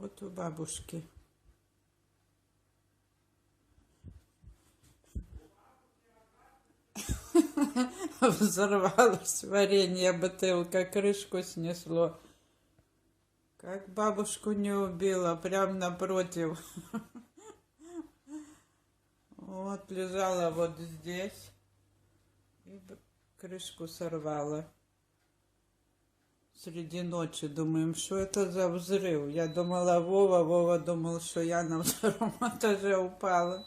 Вот у бабушки. Взорвалось варенье, бутылка, крышку снесло. Как бабушку не убила, прям напротив. Вот лежала вот здесь и крышку сорвала. Среди ночи думаем, что это за взрыв. Я думала, Вова думал, что я на втором этаже упала.